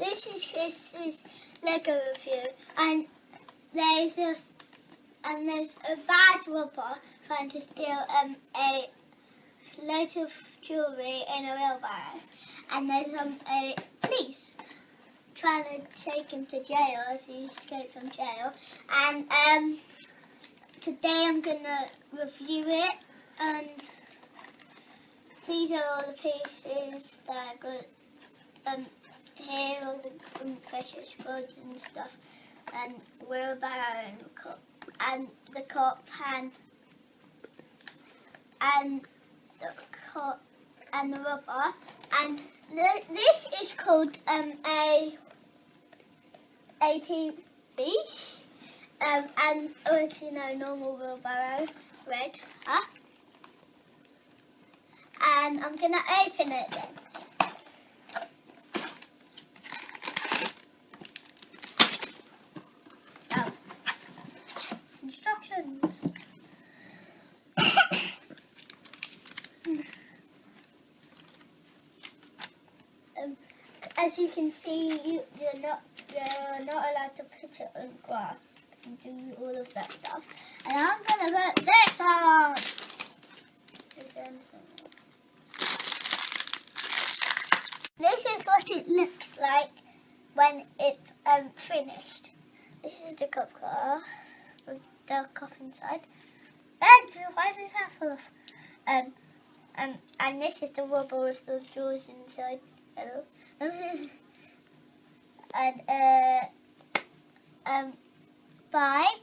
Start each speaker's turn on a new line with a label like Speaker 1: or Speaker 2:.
Speaker 1: This is Kris's Lego review, and there's a bad robber trying to steal a load of jewellery in a wheelbarrow, and there's a police trying to take him to jail as he escaped from jail. And today I'm gonna review it, and these are all the pieces that I got here, all the precious goods and stuff, and wheelbarrow and the cop and the rubber, and this is called a ATV, and obviously normal wheelbarrow, red, and I'm gonna open it then. Instructions. As you can see, you're not allowed to put it on grass and do all of that stuff. And I'm gonna put this on. This is what it looks like when it's finished. This is the cop car with the cop inside. And why is that full of? And this is the rubber with the drawers inside. Hello. And bye.